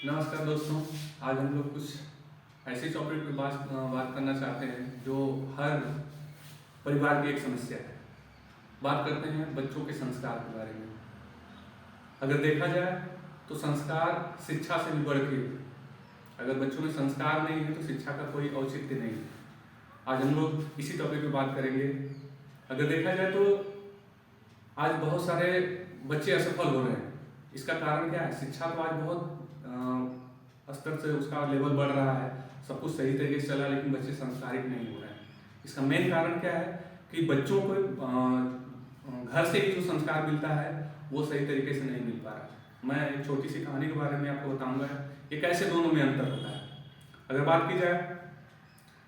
नमस्कार दोस्तों। आज हम लोग कुछ ऐसे टॉपिक पे बात करना चाहते हैं जो हर परिवार की एक समस्या है। बात करते हैं बच्चों के संस्कार के बारे में। अगर देखा जाए तो संस्कार शिक्षा से भी बढ़ के, अगर बच्चों में संस्कार नहीं है तो शिक्षा का कोई औचित्य नहीं है। आज हम लोग इसी टॉपिक पे बात करेंगे। अगर देखा जाए तो आज बहुत सारे बच्चे असफल हो रहे हैं। इसका कारण क्या है? शिक्षा तो आज बहुत स्तर से उसका लेवल बढ़ रहा है, सब कुछ सही तरीके से चला, लेकिन बच्चे संस्कारित नहीं हो रहे हैं। इसका मेन कारण क्या है कि बच्चों को घर से ही जो संस्कार मिलता है वो सही तरीके से नहीं मिल पा रहा। मैं एक छोटी सी कहानी के बारे में आपको बताऊंगा, ये कैसे दोनों में अंतर होता है। अगर बात की जाए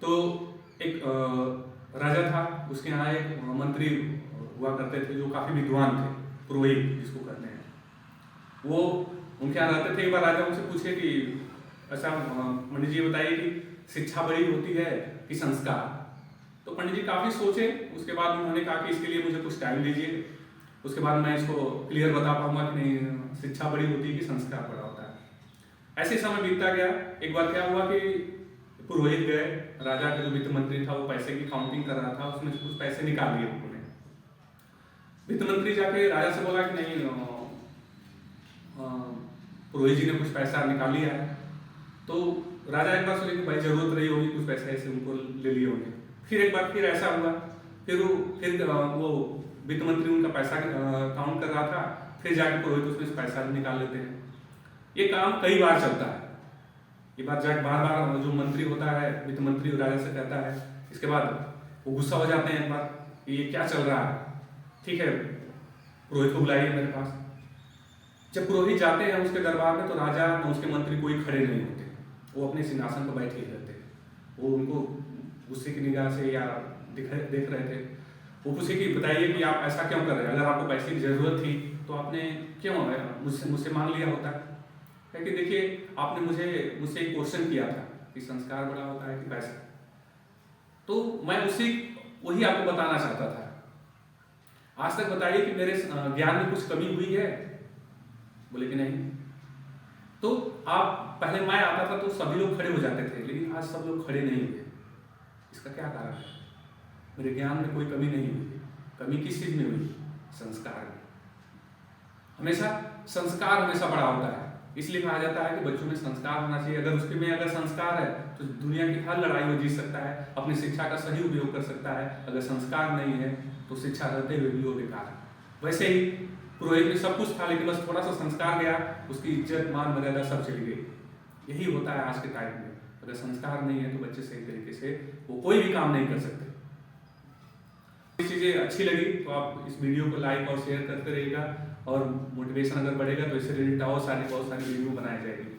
तो एक राजा था, उसके यहाँ एक मंत्री हुआ करते थे जो काफ़ी विद्वान थे, पुरोहित जिसको कहते हैं। वो उनके यहाँ रहते थे। एक बार राजा उनसे पूछे कि अच्छा पंडित जी बताइए कि शिक्षा बड़ी होती है कि संस्कार? तो पंडित जी काफ़ी सोचे, उसके बाद उन्होंने कहा कि इसके लिए मुझे कुछ टाइम दीजिए, उसके बाद मैं इसको क्लियर बता पाऊंगा कि नहीं शिक्षा बड़ी होती है कि संस्कार बड़ा होता है। ऐसे समय बीतता गया। एक बार क्या हुआ कि पुरोहित गए, राजा का जो वित्त मंत्री था वो पैसे की काउंटिंग कर रहा था, उसमें से कुछ पैसे निकाल लिए उन्होंने। वित्त मंत्री जाके राजा से बोला कि नहीं पुरोहित जी ने कुछ पैसा निकाल लिया है। तो राजा एक बार सोचे कि भाई जरूरत रही होगी, कुछ पैसे ऐसे उनको ले लिए होंगे। फिर एक बार फिर ऐसा हुआ, फिर वो वित्त मंत्री उनका पैसा काउंट कर रहा था, फिर जाके पुरोहित उसमें से पैसा निकाल लेते हैं। ये काम कई बार चलता है। ये बात जाके बार बार जो मंत्री होता है, वित्त मंत्री राजा से कहता है। इसके बाद वो गुस्सा हो जाते हैं एक बार कि ये क्या चल रहा है। ठीक है, पुरोहित को बुलाइए मेरे पास। जब पुरोहित जाते हैं उसके दरबार में तो राजा और उसके मंत्री कोई खड़े नहीं होते, वो अपने सिंहासन पर बैठे ही रहते हैं। वो उनको गुस्से की निगाह से या देख रहे थे। वो पूछे कि बताइए कि आप ऐसा क्यों कर रहे हैं? अगर आपको पैसे की जरूरत थी तो आपने क्यों मुझसे मांग लिया होता? क्योंकि देखिए आपने मुझसे एक क्वेश्चन किया था कि संस्कार बड़ा होता है कि पैसा, तो मैं वही आपको बताना चाहता था। आज तक बताइए कि मेरे ज्ञान में कुछ कमी हुई है? बोले कि नहीं। तो आप पहले मैं आता था तो सभी लोग खड़े हो जाते थे, लेकिन आज सब लोग खड़े नहीं हुए। इसका क्या कारण है? मेरे ज्ञान में कोई कमी नहीं हुई। कमी किस चीज में हुई? संस्कार में। हमेशा संस्कार हमेशा बड़ा होता है। इसलिए कहा जाता है कि बच्चों में संस्कार होना चाहिए। अगर उसके में अगर संस्कार है तो दुनिया की हर लड़ाई में जीत सकता है, अपनी शिक्षा का सही उपयोग कर सकता है। अगर संस्कार नहीं है तो शिक्षा रहते हुए भी वो बेकार है। वैसे ही पुरोहित में सब कुछ था, लेकिन बस थोड़ा सा संस्कार गया, उसकी इज्जत मान मर्यादा सब चली गई। यही होता है आज के टाइम में। अगर संस्कार नहीं है तो बच्चे सही तरीके से वो कोई भी काम नहीं कर सकते। चीजें अच्छी लगी तो आप इस वीडियो को लाइक और शेयर करते रहिएगा, और मोटिवेशन अगर बढ़ेगा तो इससे रिलेटेड और बहुत सारी वीडियो बनाई जाएगी।